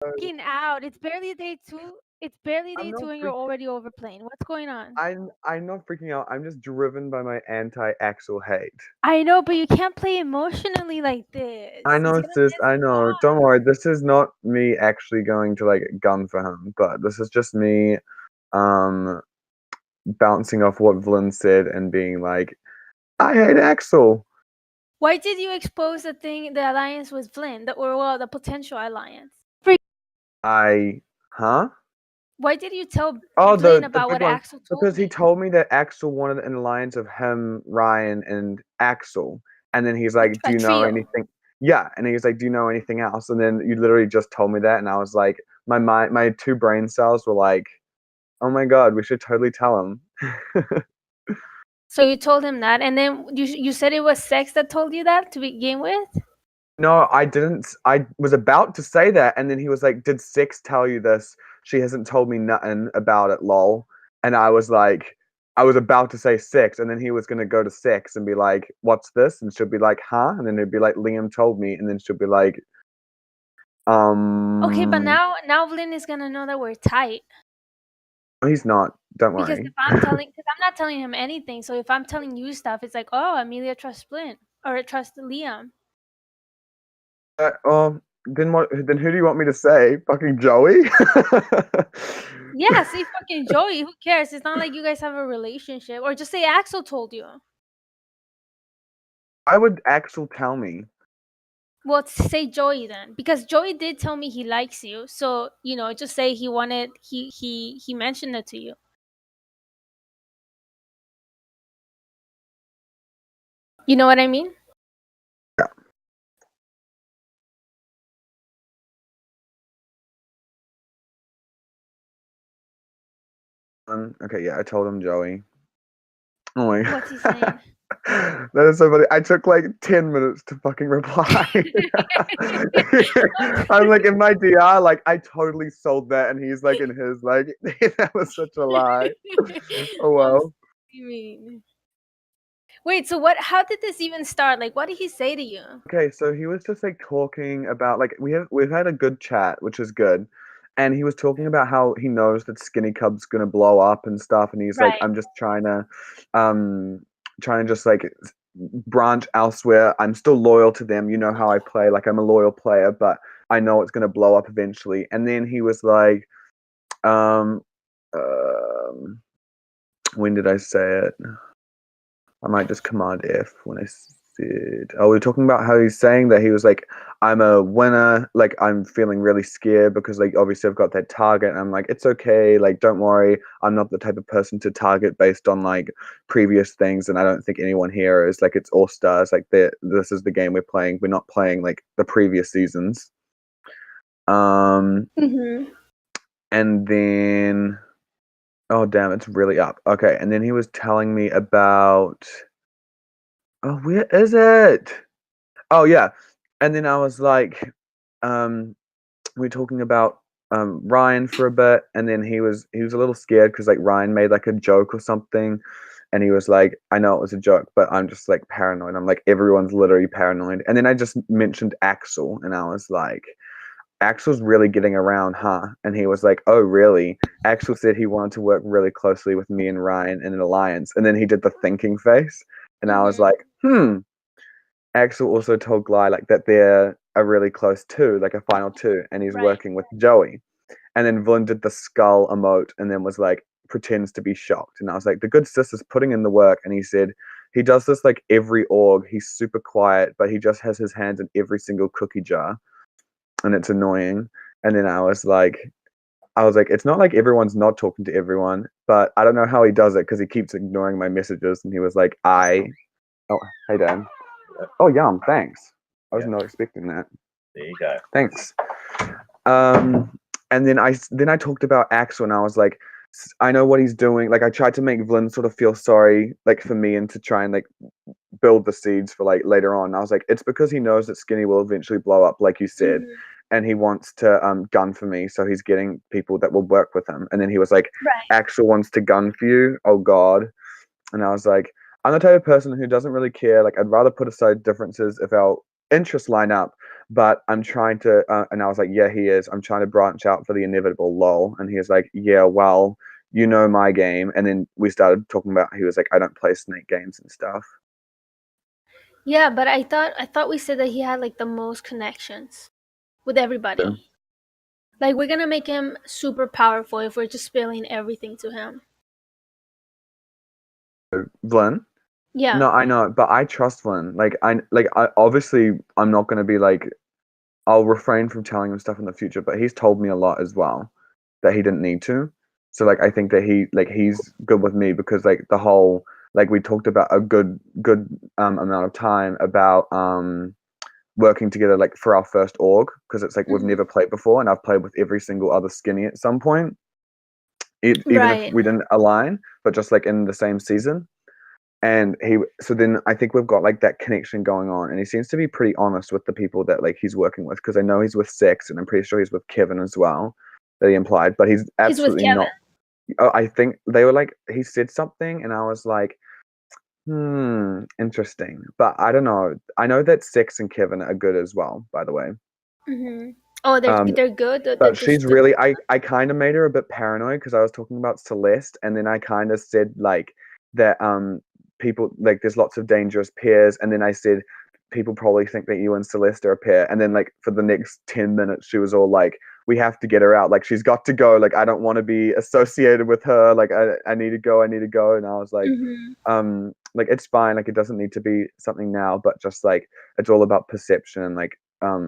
freaking out. It's barely day two. It's barely I'm day not two, and you're freak. already overplaying. What's going on? I'm not freaking out. I'm just driven by my anti-Axel hate. I know, but you can't play emotionally like this. I It's know, gonna sis. piss I him know. off. Don't worry. This is not me actually going to like gun for him, but this is just me um bouncing off what Vlyn said and being like, I hate Axel. Why did you expose the alliance with Flynn, the potential alliance? Huh? Why did you tell Oh, Flynn the about big what one. Axel told Because he me? told me that Axel wanted an alliance of him, Ryan, and Axel. And then he's like, do A you know trio. anything? Yeah. And he's like, do you know anything else? And then you literally just told me that. And I was like, my two brain cells were like, oh my God, we should totally tell him. So you told him that, and then you said it was sex that told you that to begin with. No, I didn't. I was about to say that. And then he was like, did Six tell you this? She hasn't told me nothing about it, lol. And I was like, I was about to say Six. And then he was going to go to Six and be like, what's this? And she'll be like, huh? And then he'd be like, Liam told me. And then she'll be like, Okay, but um, now Flynn is gonna know that we're tight. he's not. Don't Because worry. because I'm not telling him anything. So if I'm telling you stuff, it's like, oh, Amelia trusts Flynn or trusts Liam. Then what? Then who do you want me to say? Fucking Joey? Yeah, say fucking Joey. Who cares? It's not like you guys have a relationship. Or just say Axel told you. Why would Axel tell me? Well, say Joey then, because Joey did tell me he likes you. So just say he mentioned it to you. You know what I mean? Okay, yeah, I told him Joey. Oh my God. What's he saying? That is so funny. I took like 10 minutes to fucking reply. I'm like in my DR, like I totally sold that, and he's like in his like that was such a lie. Oh I'm well. screaming. Wait, so what? How did this even start? Like, what did he say to you? Okay, so he was just like talking about like we've had a good chat, which is good. And he was talking about how he knows that Skinny Cub's gonna blow up and stuff, and he's like, Right. I'm just trying to just like branch elsewhere. I'm still loyal to them. You know how I play. Like I'm a loyal player, but I know it's gonna blow up eventually. And then he was like, um, um when did I say it? I might just command F when I said. Oh, we were talking about how he's saying that he was like, I'm a winner. Like, I'm feeling really scared because, like, obviously I've got that target. And I'm like, it's okay. Like, don't worry. I'm not the type of person to target based on, like, previous things. And I don't think anyone here is. Like, it's all stars. Like, this is the game we're playing. We're not playing, like, the previous seasons. Mm-hmm. And then. Oh, damn. It's really up. Okay. And then he was telling me about. Oh, where is it? Oh yeah. And then I was like, we were talking about Ryan for a bit, and then he was a little scared because like Ryan made like a joke or something, and he was like, I know it was a joke, but I'm just like paranoid. I'm like everyone's literally paranoid. And then I just mentioned Axel, and I was like, Axel's really getting around, huh? And he was like, oh really? Axel said he wanted to work really closely with me and Ryan in an alliance, and then he did the thinking face, and I was Mm-hmm. like, Axel also told Gly like that they're a really close two, like a final two, and he's Right. working with Joey. And then Vlyn did the skull emote and then was like pretends to be shocked. And I was like, the good sis is putting in the work. And he said he does this like every org. He's super quiet, but he just has his hands in every single cookie jar, and it's annoying. And then I was like, it's not like everyone's not talking to everyone, but I don't know how he does it because he keeps ignoring my messages. And he was like, oh, hey Dan. Oh, yum. Thanks. I was Yeah. not expecting that. There you go. Thanks. And then I talked about Axel, and I was like, I know what he's doing. Like I tried to make Vlyn sort of feel sorry, like for me, and to try and like build the seeds for like later on. I was like, it's because he knows that Skinny will eventually blow up, like you said, Mm-hmm. and he wants to gun for me, so he's getting people that will work with him. And then he was like, Right. Axel wants to gun for you. Oh God. And I was like, I'm the type of person who doesn't really care. Like, I'd rather put aside differences if our interests line up. but I'm trying to, and I was like, yeah, he is. I'm trying to branch out for the inevitable, lol. And he was like, yeah, well, you know my game. And then we started talking about, he was like, I don't play snake games and stuff. Yeah, but I thought we said that he had like the most connections with everybody. Like we're gonna make him super powerful if we're just spilling everything to him. Vlin? Yeah. No, I know, but I trust Vlin. I obviously I'm not gonna be like, I'll refrain from telling him stuff in the future, but he's told me a lot as well that he didn't need to. So like I think that he's good with me because like the whole like we talked about a good amount of time about working together like for our first org because it's like we've Hmm. never played before and I've played with every single other skinny at some point, even if Right. we didn't align, but just like in the same season. And so then I think we've got like that connection going on, and he seems to be pretty honest with the people that like he's working with because I know he's with Six, and I'm pretty sure he's with Kevin as well, that he implied, but he's He's with absolutely Kevin. not. Oh, I think they were like he said something, and I was like, interesting, but I don't know. I know that Six and Kevin are good as well, by the way. Hmm. Oh, they're Um, they're good. but she's really I kind of made her a bit paranoid because I was talking about Celeste, and then I kind of said like that people like there's lots of dangerous pairs, and then I said people probably think that you and Celeste are a pair, and then like for the next 10 minutes she was all like, we have to get her out, like she's got to go, like I don't want to be associated with her, like I need to go, I need to go, and I was Hmm. like it's fine, like it doesn't need to be something now, but just like it's all about perception and like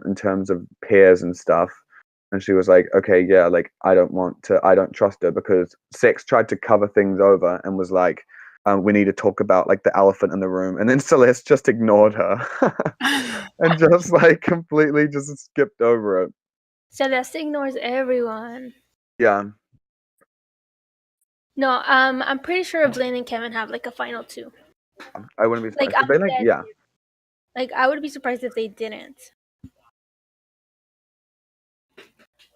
in terms of pairs and stuff. And she was like, okay, yeah, like I don't trust her because Sex tried to cover things over and was like, we need to talk about like the elephant in the room. And then Celeste just ignored her and just like completely just skipped over it. Celeste ignores everyone. Yeah, No, I'm pretty sure Blaine and Kevin have like a final two. I wouldn't be Like surprised. But I'm they like, dead. yeah, Like I would be surprised if they didn't.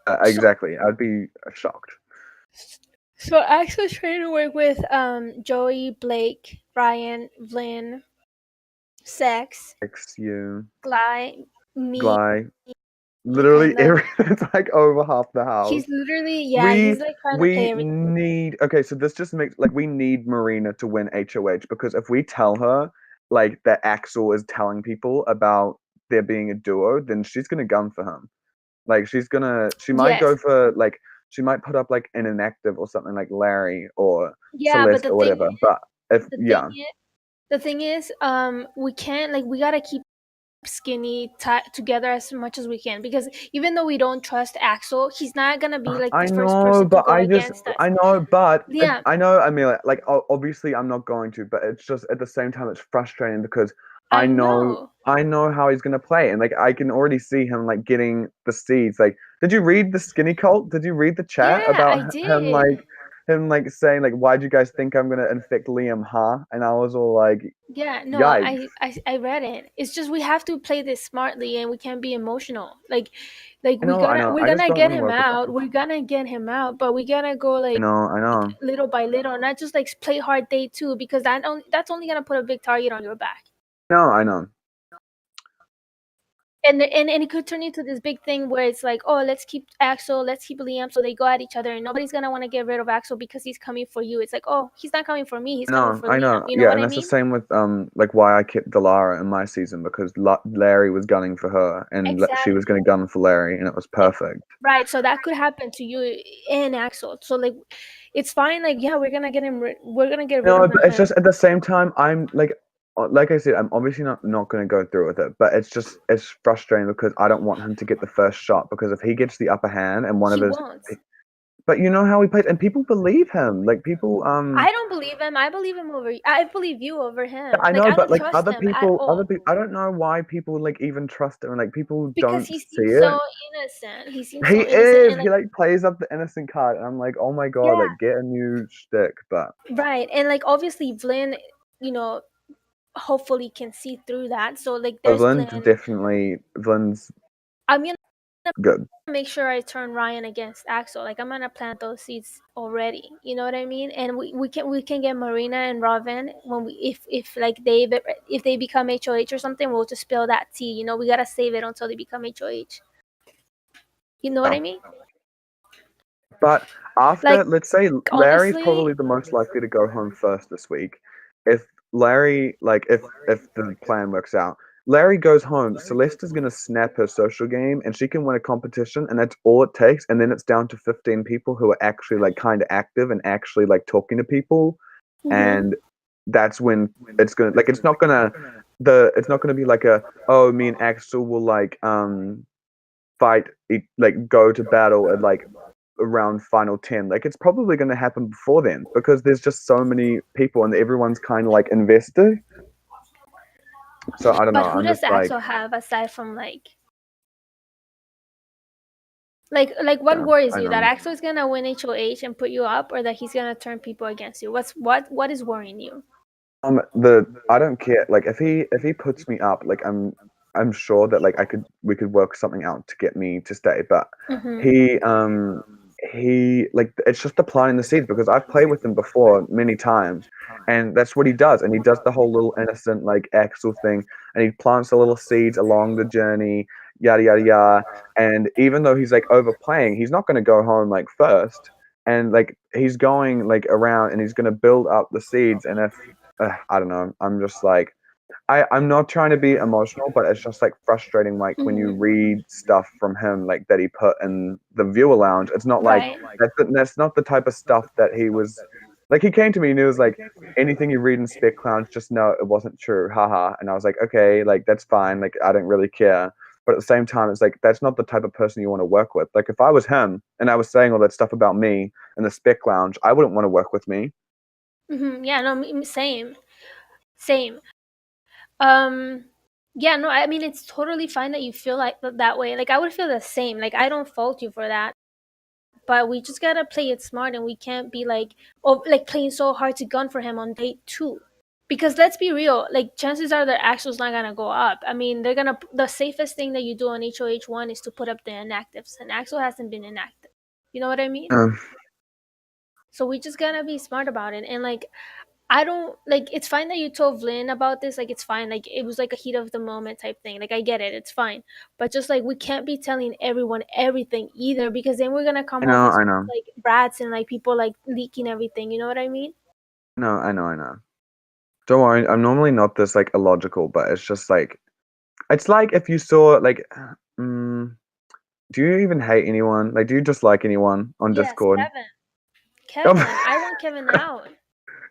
So exactly. I'd be shocked. so Axel's trying to work with Joey, Blake, Ryan, Lynn, Sex, X, you, Gly, me, Gly, literally and like every, it's like over half the he's house. literally, yeah, he's We like trying to play we everything. need, okay, so this just makes like we need Marina to win HOH because if we tell her like that Axel is telling people about there being a duo, then she's gonna gun for him. Like she might Yes. go for like she might put up like an inactive or something like Larry or Yeah, but Celeste or whatever. But if the thing yeah, is, the thing is, we can't like we gotta keep skinny together as much as we can because even though we don't trust Axel, he's not gonna be like the I first know, person to but go against us. I know, but Yeah, I know, Amelia, like obviously I'm not going to, but it's just at the same time it's frustrating because I know. I know how he's gonna play, and like I can already see him like getting the seeds. Like, did you read the skinny cult? Did you read the chat Yeah, about I him did. like saying like, why'd you guys think I'm gonna infect Liam, huh? And I was all like, Yeah, no, yikes. I read it. It's just we have to play this smartly and we can't be emotional. Like I know. we're I just gonna don't get want to him work with out. him. We're gonna get him out, but we gotta go I know. little by little, not just like play hard day two because that's only gonna put a big target on your back. No, I know. And it could turn into this big thing where it's like, oh, let's keep Axel, let's keep Liam, so they go at each other, and nobody's gonna want to get rid of Axel because he's coming for you. It's like, oh, he's not coming for me, he's coming No, for I Liam. know. You know Yeah, what and I that's the mean? same with like why I kept Delara in my season because Larry was gunning for her and she Exactly. was going to gun for Larry and it was perfect. Right. So that could happen to you and Axel. So like, it's fine. Like, yeah, we're gonna get him. We're gonna get rid No, of but it's him. just at the same time I'm like I said, I'm obviously not going to go through with it, but it's frustrating because I don't want him to get the first shot because if he gets the upper hand and one of He his, won't. but you know how he plays and people believe him. Like people I don't believe him. I believe him over. I believe you over him. I Like know, I but don't like trust him at other all people, I don't know why people like even trust him. Like people because don't he see seems it. so innocent. He seems He so innocent is. and He like, like plays up the innocent card, and I'm like, oh my god, yeah, like get a new shtick. But right. And like obviously Flynn, you know, hopefully can see through that. So like there's Vlin's Flynn. definitely Vlin's. I'm gonna Good. make sure I turn Ryan against Axel. Like I'm gonna plant those seeds already. You know what I mean? And we can get Marina and Robin when we if like if they become HOH or something, we'll just spill that tea. You know, we gotta save it until they become HOH. You know what Yeah. I mean? But after, Like let's say Larry's honestly, probably the most likely to go home first this week. If Larry, like, if the plan works out, Larry goes home, Celeste is gonna snap her social game, and she can win a competition, and that's all it takes. And then it's down to 15 people who are actually like kind of active and actually like talking to people, mhm. and that's when it's gonna like it's not gonna be like a, oh, me and Axel will like fight like go to battle at like around final 10. Like it's probably going to happen before then because there's just so many people and everyone's kind of like invested. So I don't But know, who I'm does just like, Axel have aside from like what yeah, worries I you, that know. Axel is gonna win HOH and put you up, or that he's gonna turn people against you? What is worrying you? The I don't care. Like if he puts me up, like I'm sure that like we could work something out to get me to stay. But Mhm. he he like it's just the planting the seeds because I've played with him before many times, and that's what he does. And he does the whole little innocent like Axel thing, and he plants the little seeds along the journey, yada yada yada. And even though he's like overplaying, he's not going to go home like first. And like he's going like around and he's going to build up the seeds. And if I don't know. I'm just like I'm not trying to be emotional, but it's just like frustrating. Like when you Mhm. read stuff from him, like that he put in the viewer lounge, it's not like Right. that's not the type of stuff that he was like. He came to me and he was like, anything you read in Spec Clowns, just know it wasn't true, haha. And I was like, okay, like that's fine. Like I don't really care. But at the same time, it's like that's not the type of person you want to work with. Like if I was him and I was saying all that stuff about me in the Spec Lounge, I wouldn't want to work with me. Yeah, no, same. Same. Um yeah, no, I mean it's totally fine that you feel like that way. Like I would feel the same. Like I don't fault you for that. But we just gotta play it smart, and we can't be like, oh, like playing so hard to gun for him on day two. Because let's be real, like chances are that Axel's not gonna go up. I mean, they're gonna the safest thing that you do on HOH1 is to put up the inactives, and Axel hasn't been inactive. You know what I mean? Um, So we just gotta be smart about it. And like I don't like, it's fine that you told Vlyn about this, like it's fine. Like it was like a heat of the moment type thing. Like I get it, it's fine. But just like we can't be telling everyone everything either, because then we're gonna come off as I know. like brats and like people like leaking everything, you know what I mean? No, I know. Don't worry, I'm normally not this like illogical, but it's just like it's like if you saw like mm, do you even hate anyone? Like do you dislike anyone on Yes, Discord? Kevin. Kevin. I want Kevin out.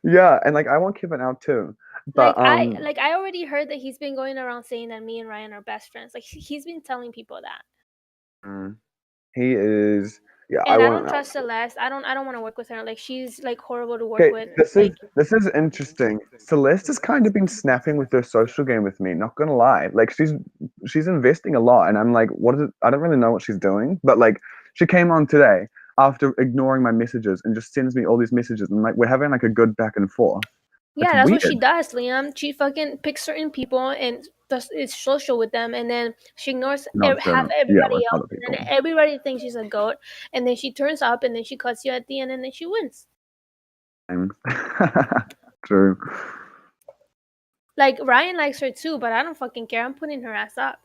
Yeah, and like I want Kevin out too. But Like I already heard that he's been going around saying that me and Ryan are best friends. Like he's been telling people that. mm, he is, yeah, I And I don't want out. trust Celeste. I don't want to work with her. Like she's like horrible to work Okay, with. Like this is interesting. Celeste has kind of been snapping with her social game with me, not gonna lie. Like she's investing a lot and I'm like, what is it? I don't really know what she's doing. But like she came on today after ignoring my messages and just sends me all these messages and like we're having like a good back and forth. It's yeah, that's what she weird. does, Liam. She fucking picks certain people and does is social with them, and then she ignores Not half yeah, everybody with else, other and then people. everybody thinks she's a goat, and then she turns up, and then she cuts you at the end, and then she wins. And true. Like Ryan likes her too, but I don't fucking care. I'm putting her ass up.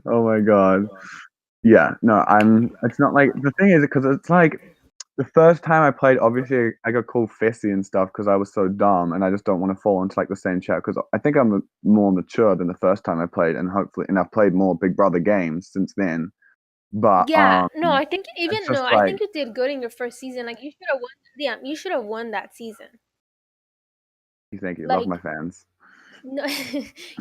Oh my god. Yeah, no, it's not like the thing is because it's like the first time I played, obviously I got called Fessy and stuff because I was so dumb, and I just don't want to fall into like the same chat because I think I'm more mature than the first time I played, and hopefully, and I've played more Big Brother games since then. But Yeah, no, I think it's even no, just I like think you did good in your first season. Like you should have won. Yeah, you should have won that season. thank you, love Like my fans. no,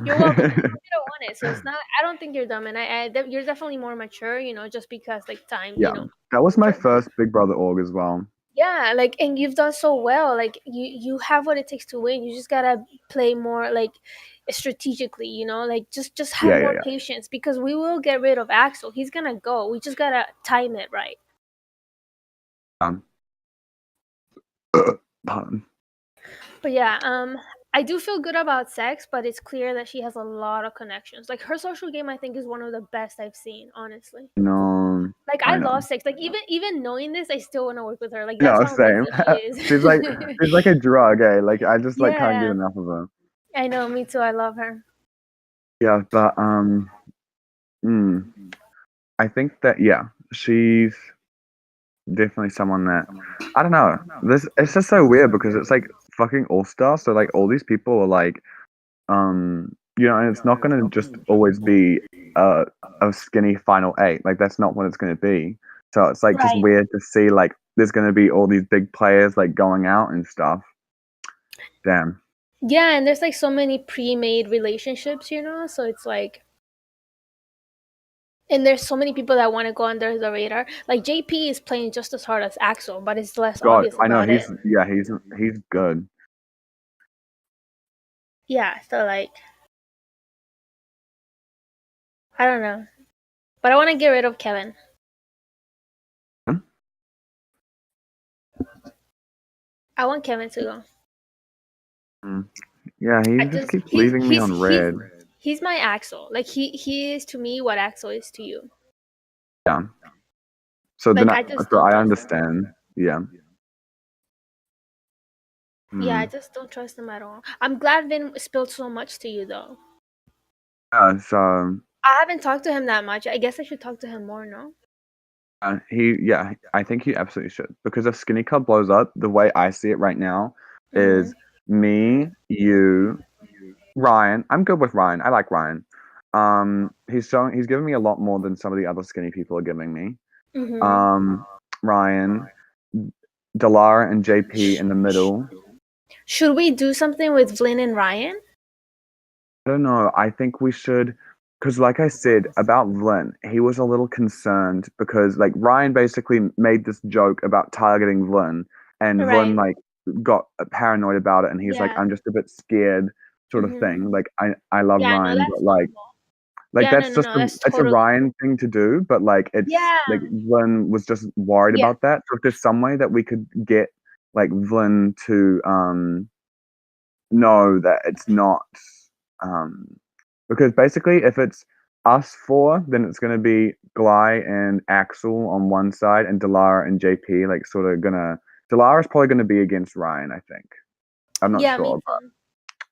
you're welcome. You should have won it. So it's not. I don't think you're dumb, and you're definitely more mature. You know, just because like time. You Yeah, know, that was my first Big Brother org as well. yeah, like and you've done so well. Like you have what it takes to win. You just gotta play more like strategically. You know, like just have Yeah, more yeah, patience, because we will get rid of Axel. He's gonna go. We just gotta time it right. yeah. Pardon. But yeah, I do feel good about sex, but it's clear that she has a lot of connections. Like her social game, I think is one of the best I've seen, honestly. No, Like I I know. love sex. Like even knowing this, I still want to work with her. Like that's No, how same. amazing she is. she's like a drug, eh? Like I just like can't get Yeah, enough of her. I know. Me too. I love her. Yeah, but mm, I think that yeah, she's definitely someone that I don't know. This it's just so weird because it's like fucking all star. So like all these people are like you know, and it's not gonna just always be a a skinny final eight. Like that's not what it's gonna be. So it's like just Right. weird to see like there's gonna be all these big players like going out and stuff. Damn. Yeah, and there's like so many pre-made relationships, so it's like, and there's so many people that want to go under the radar. Like JP is playing just as hard as Axel, but it's less God, obvious I know about it. he's good. Yeah, so like, I don't know, but I want to get rid of Kevin. Hmm? I want Kevin to go. Mm. Yeah, I he just just keeps leaving me on red. he's my Axel. Like he is to me what Axel is to you. Yeah. So then Like I just so don't I trust him. understand. Yeah. Yeah, I Mm. just don't trust him at all. I'm glad Vin spilled so much to you though. Yeah, so I haven't talked to him that much. I guess I should talk to him more, no? yeah, I think he absolutely should. Because if Skinny Club blows up, the way I see it right now Mhm. is me, you, Ryan. I'm good with Ryan. I like Ryan. He's giving me a lot more than some of the other skinny people are giving me. Mhm. Um, Ryan, Delara, and JP in the middle. Should we do something with Flynn and Ryan? I don't know. I think we should, because like I said about Vlin, he was a little concerned because like Ryan basically made this joke about targeting Vlin, and Vlin Right. like got paranoid about it, and he's like, Yeah. I'm just a bit scared, sort of Mhm. thing. Like I love Yeah, no, Ryan, but that's normal. like Yeah, no, that's no, just no, that's it's a totally Ryan thing to do, but like it's yeah, like Vlin was just worried yeah, about that. So if there's some way that we could get like Vlin to know that it's not um because basically if it's us four, then it's gonna be Gly and Axel on one side and Delara and JP like sort of gonna Delara's probably gonna be against Ryan, I think. I'm not yeah, me sure. too.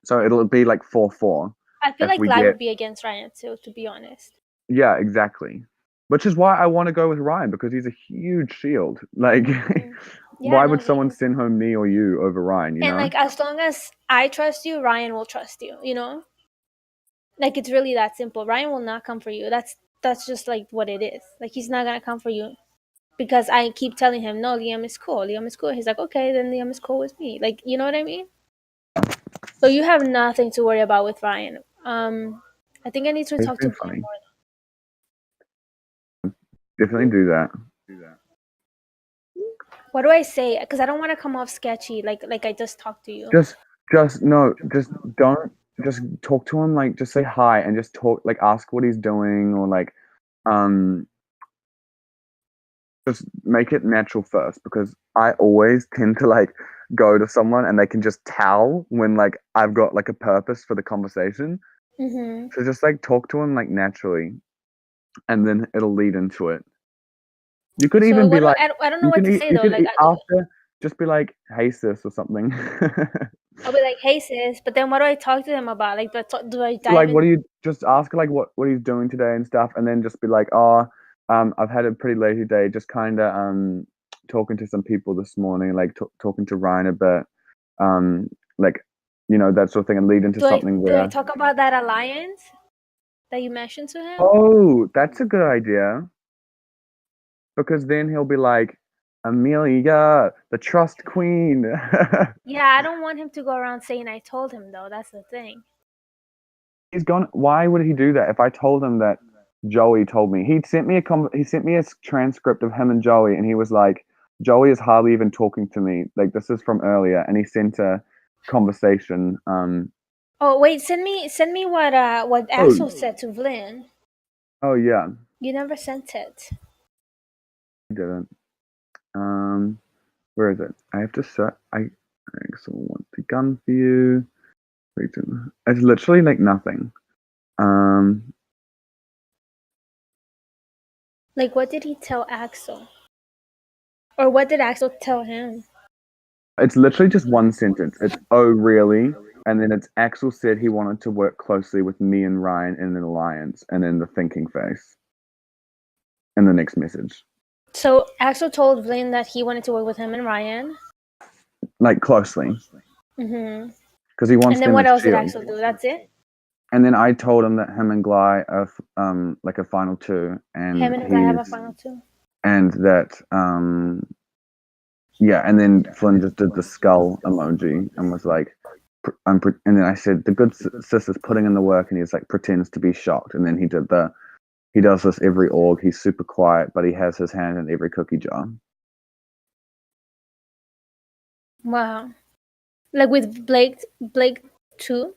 So it'll be like 4-4 I feel if like we Gly get would be against Ryan too, to be honest. yeah, exactly. Which is why I want to go with Ryan because he's a huge shield. Like Mhm. Yeah, why no, would me someone too. send home me or you over Ryan, you And know? like as long as I trust you, Ryan will trust you. Like it's really that simple. Ryan will not come for you. That's just like what it is. Like he's not gonna come for you because I keep telling him, no, Liam is cool. Liam is cool. He's like, okay, then Liam is cool with me. Like, you know what I mean? So you have nothing to worry about with Ryan. I think I need to It's talk to been Glenn funny. more. Definitely do that. What do I say? Because I don't want to come off sketchy, like I just talked to you. Just, no, just don't, just talk to him, like, just say hi and just talk, like, ask what he's doing or, like, um, just make it natural first because I always tend to, like, go to someone and they can just tell when, like, I've got, like, a purpose for the conversation. Mm-hmm. So just, like, talk to him, like, naturally and then it'll lead into it. You could So even be what do like, I don't know what to say you though. can Like after, just be like, hey, sis, or something. I'll be like, hey sis, but then what do I talk to him about? Like, do I dive Like in? what do you just ask like what he's doing today and stuff and then just be like I've had a pretty lazy day just kind of talking to some people this morning like talking to Ryan a bit um like you know that sort of thing and lead into something Do I where talk about that alliance that you mentioned to him? oh that's a good idea because then he'll be like Amelia the trust queen. Yeah, I don't want him to go around saying I told him though. That's the thing. He's gone. Why would he do that? If I told him that Joey told me, he sent me a transcript of him and Joey, and he was like, Joey is hardly even talking to me. Like this is from earlier, and he sent a conversation. Oh wait, send me what Oh, Axel said to Vlyn. oh yeah, You never sent it. he didn't. Where is it? I have to search. I Axel wants a gun for you. It's literally like nothing. Like, what did he tell Axel? Or what did Axel tell him? It's literally just one sentence. It's "Oh, really?" And then it's Axel said he wanted to work closely with me and Ryan in an alliance, and then the thinking face. And the next message. So Axel told Blaine that he wanted to work with him and Ryan. Like closely. Mm-hmm. Because he wants And then them what as else did shield. Axel do? That's it? And then I told him that him and Gly are like a final two, Him and and Guy have a he's final two. and that yeah, and then Flynn just did the skull emoji and was like, and then I said the good sis is putting in the work, and he's like pretends to be shocked, and then he does this every org. He's super quiet, but he has his hand in every cookie jar. Wow. Like with Blake too?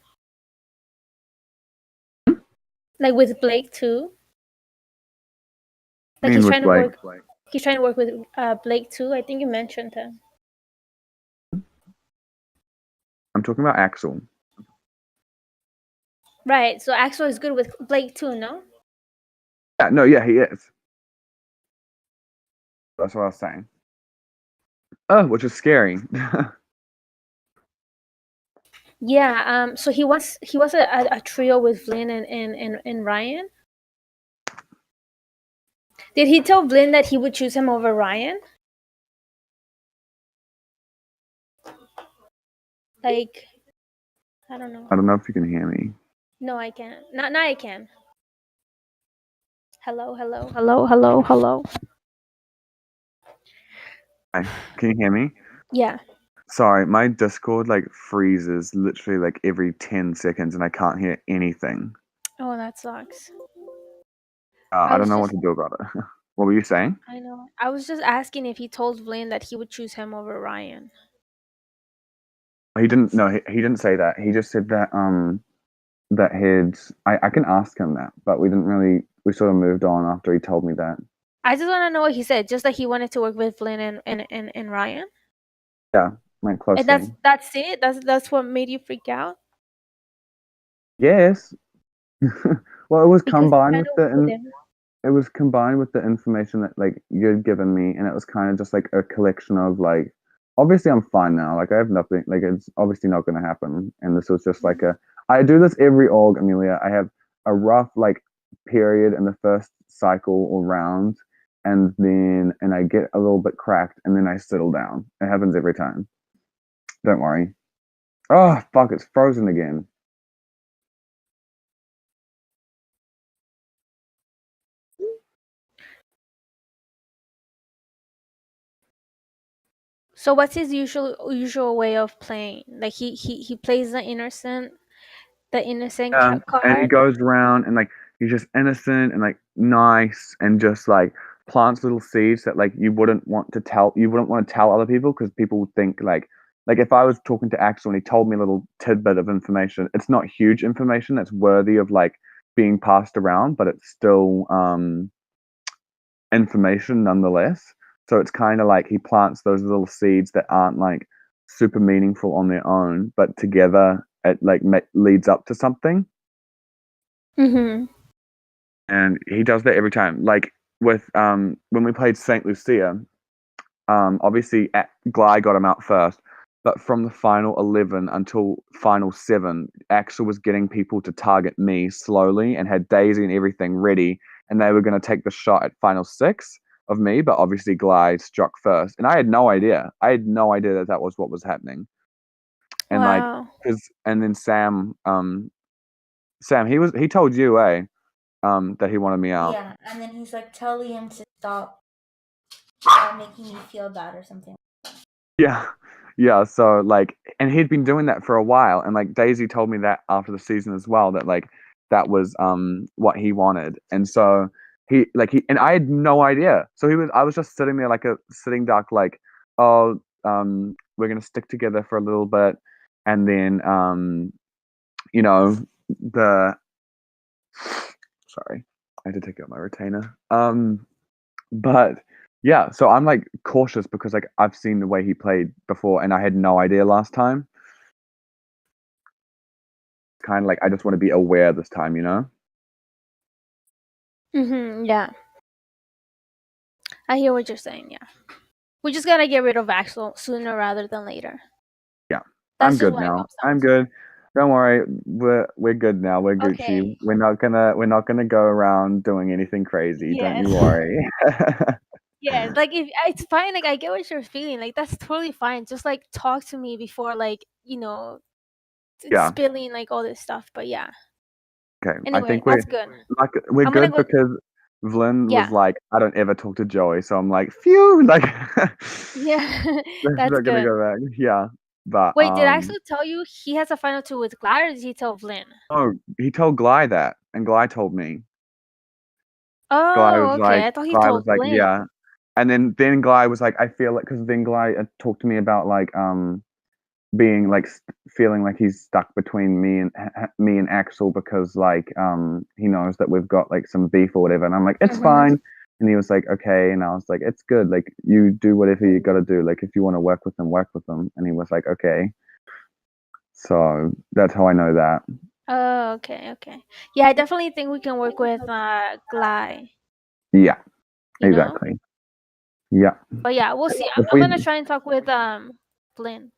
Like with Blake too? I Like mean, with Blake, he's trying to work with Blake too. I think you mentioned him. I'm talking about Axel. Right. So Axel is good with Blake too, no? Yeah, no, yeah, he is. That's what I was saying. Oh, which is scary. Yeah. So he was a trio with Flynn and Ryan. Did he tell Flynn that he would choose him over Ryan? Like, I don't know. I don't know if you can hear me. No, I can't. Not now I can. Hello, hello, hello, hello, hello. Hi, can you hear me? Yeah. Sorry, my Discord like freezes literally like every 10 seconds and I can't hear anything. Oh, that sucks. I don't know what to do about it. What were you saying? I know. I was just asking if he told Flynn that he would choose him over Ryan. He didn't. No, he didn't say that. He just said that that he'd. I can ask him that, but we didn't really. We sort of moved on after he told me that. I just want to know what he said. Just that he wanted to work with Flynn and Ryan. Yeah, like And closely. that's it. That's what made you freak out Yes. Well, it was because he combined kind with of the wouldn't. it was combined with the information that like you'd given me, and it was kind of just like a collection of like obviously I'm fine now, like I have nothing, like it's obviously not going to happen, and this was just like a I do this every org, Amelia. I have a rough like period in the first cycle or round, and I get a little bit cracked, and then I settle down. It happens every time. Don't worry. Oh fuck, it's frozen again. So what's his usual way of playing? Like he plays the innocent And he card. goes around and like he's just innocent and like nice and just like plants little seeds that like you wouldn't want to tell other people because people would think like if I was talking to Axel and he told me a little tidbit of information, it's not huge information that's worthy of like being passed around, but it's still information nonetheless. So it's kind of like he plants those little seeds that aren't like super meaningful on their own, but together it like leads up to something. Mm-hmm. And he does that every time. Like with when we played Saint Lucia, obviously Gly got him out first, but from the final 11 until final 7, Axel was getting people to target me slowly and had Daisy and everything ready, and they were going to take the shot at final 6 of me, but obviously Gly struck first, and I had no idea. I had no idea that that was what was happening. And like, Wow. and then Sam, he told you, that he wanted me out. Yeah, and then he's like, tell Liam to stop making me feel bad or something. Yeah. Yeah. So like, and he'd been doing that for a while. And like Daisy told me that after the season as well, that like that was what he wanted. And so and I had no idea. So I was just sitting there like a sitting duck, like, oh, we're gonna stick together for a little bit. And then you know, the sorry, I had to take out my retainer. But yeah, so I'm like cautious because like I've seen the way he played before and I had no idea last time. kind of like I just want to be aware this time, you know? Yeah. I hear what you're saying. Yeah. We just gotta get rid of Axel sooner rather than later. Yeah. That's I'm just good what it now. comes down I'm to. good. Don't worry. We're good now. We're Okay. Gucci. We're not gonna go around doing anything crazy. Don't you Yes. worry. Yes. Like if it's fine. Like I get what you're feeling. Like that's totally fine. Just like talk to me before like Yeah. spilling like all this stuff. But yeah. Okay. I Anyway, think that's good. we're I'm gonna good go. because Vlyn was Yeah. like, I don't ever talk to Joey, so I'm like, phew, like Yeah. that's That's not gonna good. go back. Yeah. But Wait, did Axel tell you he has a final two with Glad, or did he tell Vlyn? oh, he told Gly that, and Gly told me. Oh, okay. I thought he Gly told was like, Vlyn. yeah. And then Gly was like, I feel like, because then Gly talked to me about like being like feeling like he's stuck between me and Axel because like he knows that we've got like some beef or whatever, and I'm like, it's fine. And he was like, okay, and I was like, it's good. Like you do whatever you got to do. Like if you want to work with them, work with them. And he was like, okay. So that's how I know that. Oh, okay. Yeah, I definitely think we can work with Glad. Yeah, You know. exactly. Yeah. But yeah, we'll see. If I'm we gonna try and talk with Vlyn.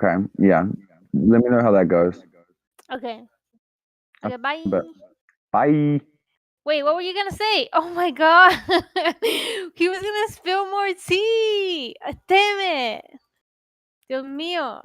okay, yeah. Let me know how that goes. Okay. Okay. Bye. But bye. Wait, what were you gonna say? Oh my god, he was gonna spill more tea. Damn it, Dios mío.